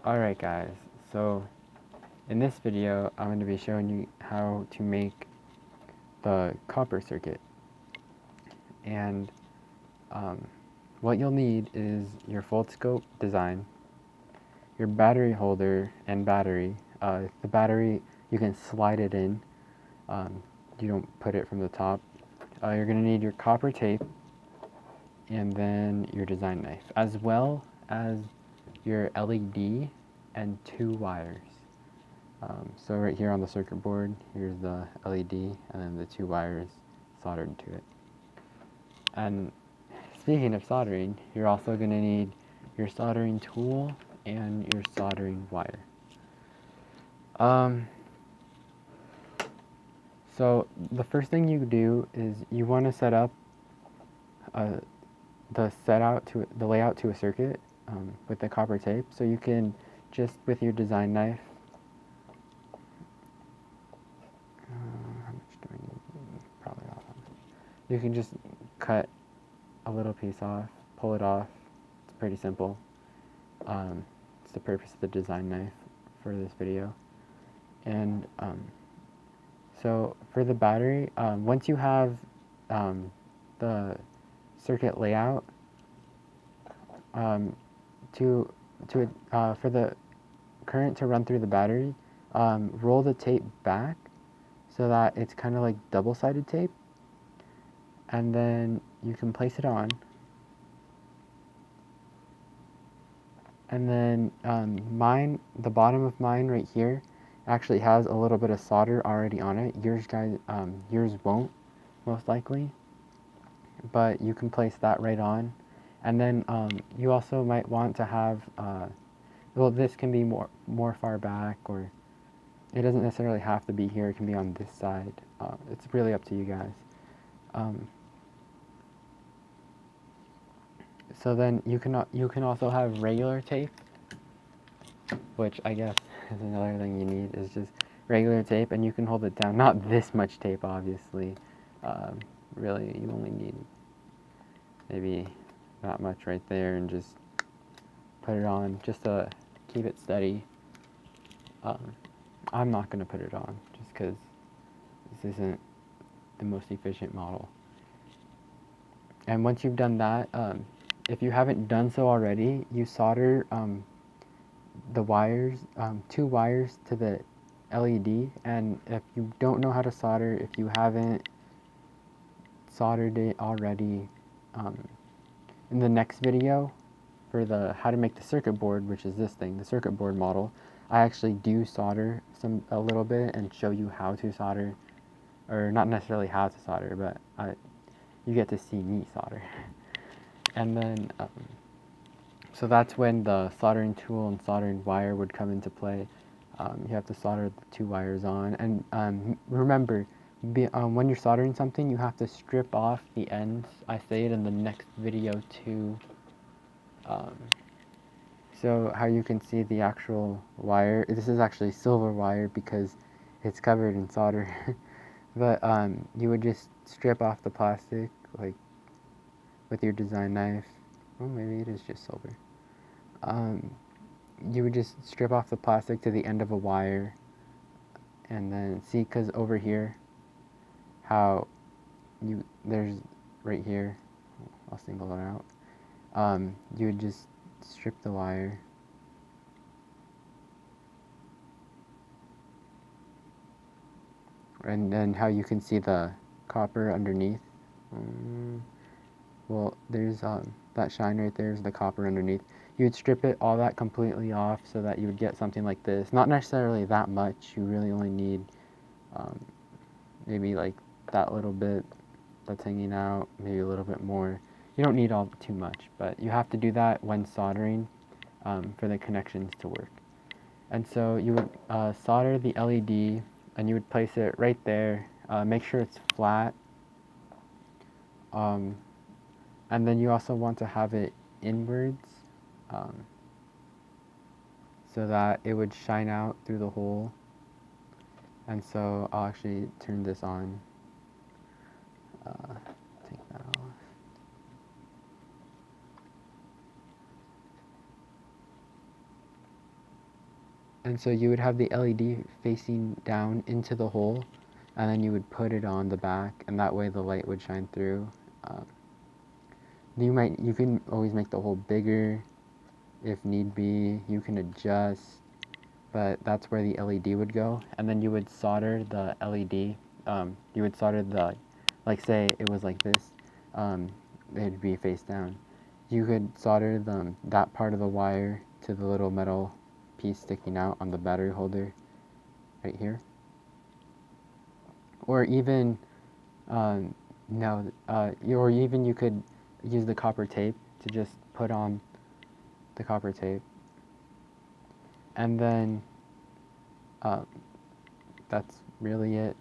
Alright guys, so in this video I'm going to be showing you how to make the copper circuit. And what you'll need is your Foldscope design, your battery holder and battery. The battery, you can slide it in, you don't put it from the top. You're going to need your copper tape and then your design knife, as well as your LED and 2 wires. So right here on the circuit board, here's the LED and then the 2 wires soldered to it. And speaking of soldering, you're also going to need your soldering tool and your soldering wire. So the first thing you do is you want to set up the layout to a circuit with the copper tape. So you can just with your design knife. How much do I need? Probably all of it. You can just cut a little piece off, pull it off. It's pretty simple. It's the purpose of the design knife for this video. And so for the battery, once you have the circuit layout, for the current to run through the battery, roll the tape back so that it's kind of like double-sided tape, and then you can place it on. And then the bottom of mine right here actually has a little bit of solder already on it. Yours won't, most likely, but you can place that right on. And then you also might want to have, well, this can be more far back, or it doesn't necessarily have to be here. It can be on this side. It's really up to you guys. So then you can also have regular tape, which I guess is another thing you need, is just regular tape, and you can hold it down. Not this much tape, obviously. Really, you only need maybe that much right there, and just put it on just to keep it steady. I'm not going to put it on just because this isn't the most efficient model. And once you've done that, if you haven't done so already, you solder the wires, 2 wires to the LED. And if you don't know how to solder, if you haven't soldered it already, in the next video for the how to make the circuit board, which is this thing, the circuit board model, I actually do solder a little bit and show you how to solder, or not necessarily how to solder, but you get to see me solder. And then so that's when the soldering tool and soldering wire would come into play. You have to solder the 2 wires on, and remember, when you're soldering something, you have to strip off the ends. I say it in the next video too. So how you can see the actual wire, this is actually silver wire because it's covered in solder. But you would just strip off the plastic, like with your design knife. Well, maybe it is just silver. You would just strip off the plastic to the end of a wire, and then see, because over here, how there's right here, I'll single it out. You would just strip the wire, and then how you can see the copper underneath. Well, there's that shine right there is the copper underneath. You would strip all that completely off so that you would get something like this. Not necessarily that much. You really only need maybe like that little bit that's hanging out, maybe a little bit more. You don't need all too much, but you have to do that when soldering for the connections to work. And so you would solder the LED, and you would place it right there. Make sure it's flat. And then you also want to have it inwards, so that it would shine out through the hole. And so I'll actually turn this on. Take that off. And so you would have the LED facing down into the hole, and then you would put it on the back, and that way the light would shine through. You can always make the hole bigger if need be. You can adjust, but that's where the LED would go. And then you would solder the LED. You would solder like say it was like this, it'd be face down. You could solder that part of the wire to the little metal piece sticking out on the battery holder right here. Or even, no, or even you could use the copper tape to just put on the copper tape. And then that's really it.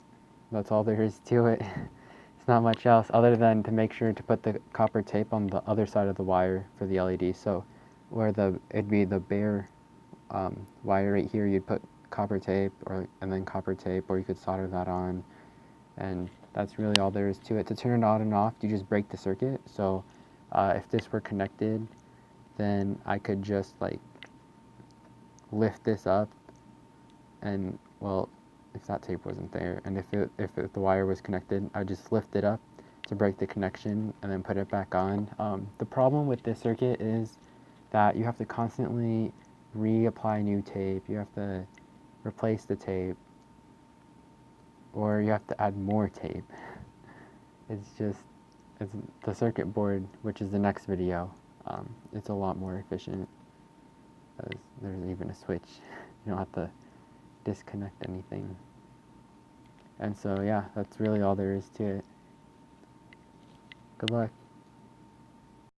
That's all there is to it. It's not much else other than to make sure to put the copper tape on the other side of the wire for the LED. So where it'd be the bare wire right here, you'd put copper tape and then copper tape, or you could solder that on. And that's really all there is to it. To turn it on and off, you just break the circuit. So if this were connected, then I could just like lift this up, and well, if that tape wasn't there, and if the wire was connected, I would just lift it up to break the connection and then put it back on. The problem with this circuit is that you have to constantly reapply new tape. You have to replace the tape, or you have to add more tape. It's the circuit board, which is the next video. It's a lot more efficient. There's even a switch. You don't have to disconnect anything. And so yeah, that's really all there is to it. Good luck.